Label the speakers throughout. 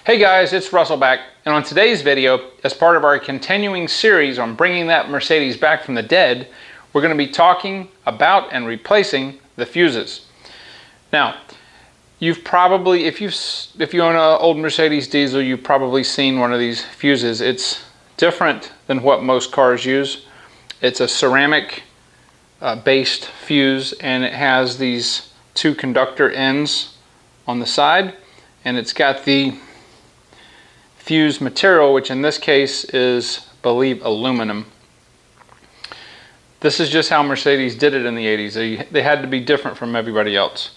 Speaker 1: Hey guys, it's Russell back, and on today's video, as part of our continuing series on bringing that Mercedes back from the dead, we're going to be talking about and replacing the fuses. Now, you've probably, if you own an old Mercedes diesel, you've probably seen one of these fuses. It's different than what most cars use. It's a ceramic based fuse, and it has these two conductor ends on the side, and it's got the fuse material, which in this case is, I believe, aluminum. This is just how Mercedes did it in the 80s. They had to be different from everybody else.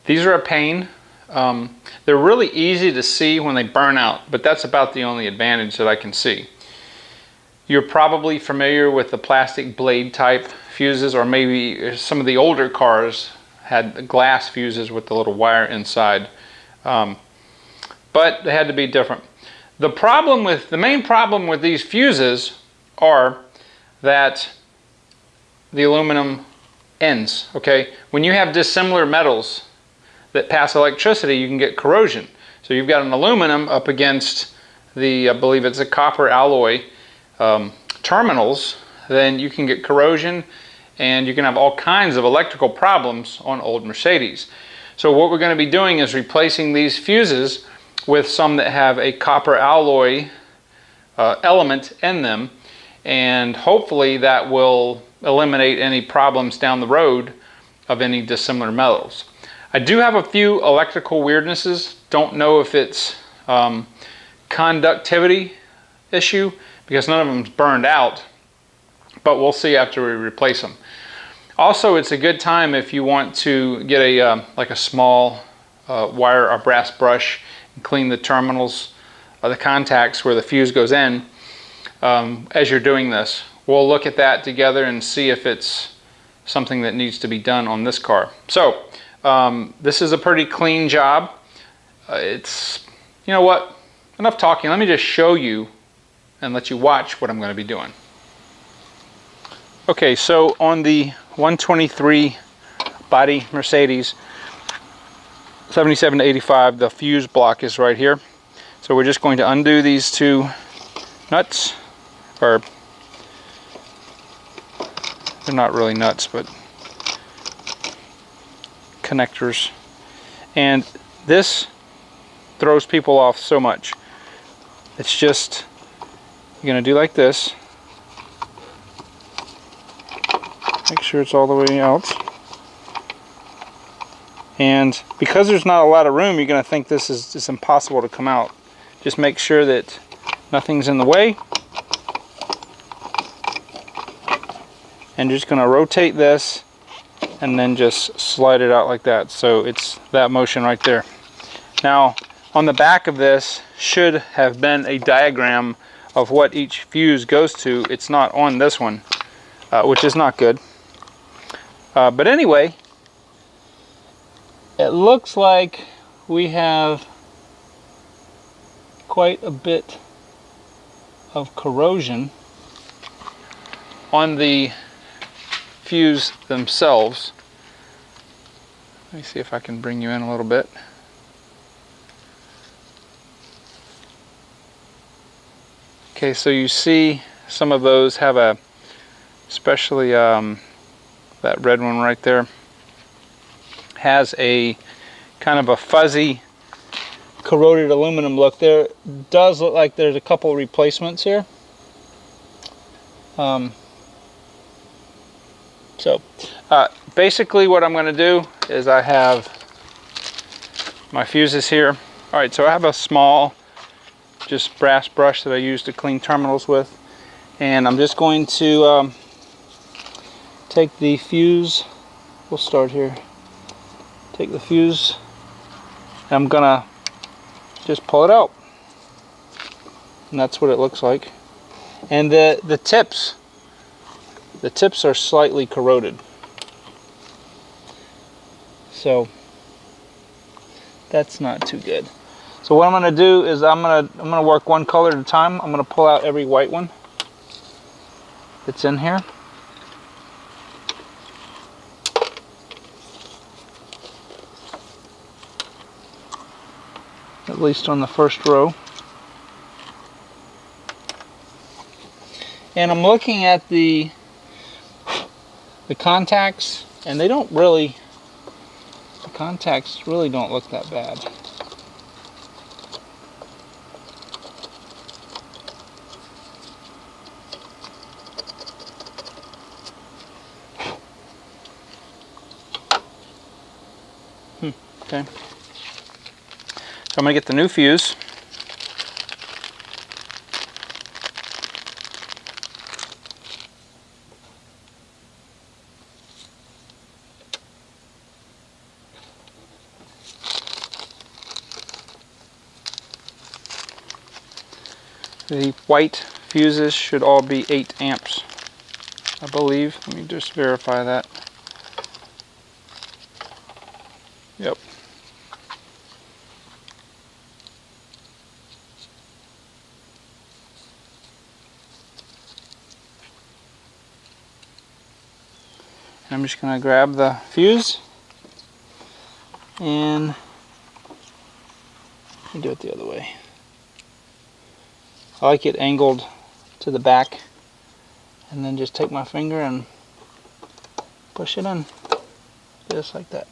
Speaker 1: These are a pain. They're really easy to see when they burn out, but that's about the only advantage that I can see. You're probably familiar with the plastic blade type fuses, or maybe some of the older cars had glass fuses with the little wire inside. But they had to be different. The main problem with these fuses are that the aluminum ends, okay? When you have dissimilar metals that pass electricity, you can get corrosion. So you've got an aluminum up against the, I believe it's a copper alloy terminals, then you can get corrosion and you can have all kinds of electrical problems on old Mercedes. So what we're going to be doing is replacing these fuses with some that have a copper alloy element in them, and hopefully that will eliminate any problems down the road of any dissimilar metals. I do have a few electrical weirdnesses. Don't know if it's conductivity issue, because none of them's burned out, but we'll see after we replace them. Also, it's a good time if you want to get a like a small wire or brass brush and clean the terminals or the contacts where the fuse goes in as you're doing this. We'll look at that together and see if it's something that needs to be done on this car. So this is a pretty clean job. It's, you know what, enough talking. Let me just show you and let you watch what I'm going to be doing. Okay, so on the 123 body Mercedes 77 to 85, the fuse block is right here. So we're just going to undo these two nuts, or they're not really nuts, but connectors. And this throws people off so much. It's just, you're going to do like this. Make sure it's all the way out. And because there's not a lot of room, you're going to think this is just impossible to come out. Just make sure that nothing's in the way. And you're just going to rotate this and then just slide it out like that. So it's that motion right there. Now, on the back of this should have been a diagram of what each fuse goes to. It's not on this one, which is not good. But anyway, it looks like we have quite a bit of corrosion on the fuse themselves. Let me see if I can bring you in a little bit. Okay, so you see some of those have a, especially that red one right there, has a kind of a fuzzy corroded aluminum look. There does look like there's a couple replacements here. Basically what I'm going to do is I have my fuses here. Alright, so I have a small just brass brush that I use to clean terminals with, and I'm just going to take the fuse. We'll start here. Take the fuse, and I'm gonna just pull it out, and that's what it looks like. And the tips are slightly corroded, so that's not too good. So what I'm gonna do is I'm gonna work one color at a time. I'm gonna pull out every white one that's in here.
Speaker 2: at least on the first row. And I'm looking at the contacts, and they don't really, the contacts really don't look that bad. Okay. So I'm going to get the new fuse. The white fuses should all be 8 amps, I believe. Let me just verify that. Yep. And I'm just going to grab the fuse and do it the other way. I like it angled to the back, and then just take my finger and push it in, just like that.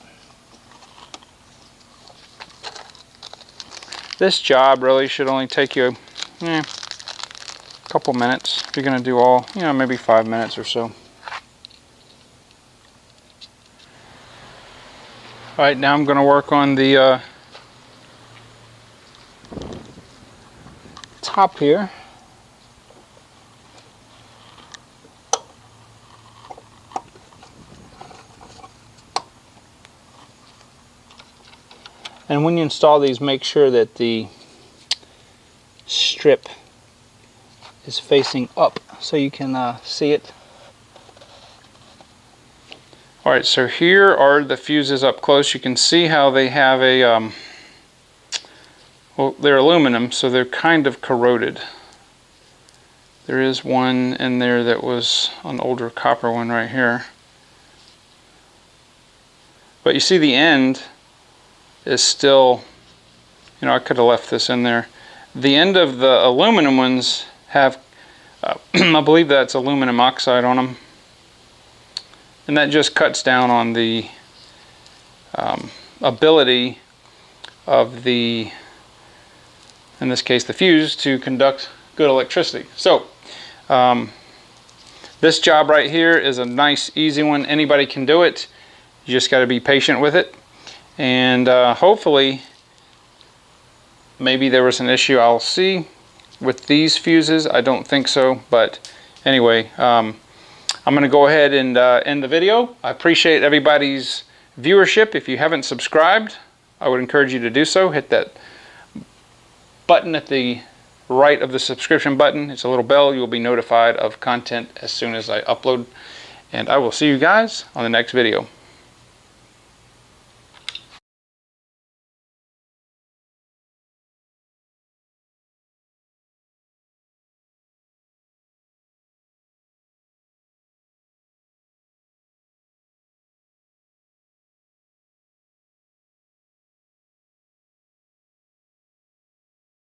Speaker 2: This job really should only take you a couple minutes. If you're going to do all, maybe 5 minutes or so. Alright, now I'm going to work on the top here. And when you install these, make sure that the strip is facing up so you can see it. Alright, so here are the fuses up close. You can see how they have a, well, they're aluminum, so they're kind of corroded. There is one in there that was an older copper one right here. But you see the end is still, I could have left this in there. The end of the aluminum ones have, I believe that's aluminum oxide on them. And that just cuts down on the ability of the, in this case, the fuse to conduct good electricity. So this job right here is a nice, easy one. Anybody can do it. You just got to be patient with it. And hopefully, maybe there was an issue, I'll see, with these fuses. I don't think so, but anyway, I'm going to go ahead and end the video. I appreciate everybody's viewership. If you haven't subscribed, I would encourage you to do so. Hit that button at the right of the subscription button. It's a little bell. You'll be notified of content as soon as I upload. And I will see you guys on the next video.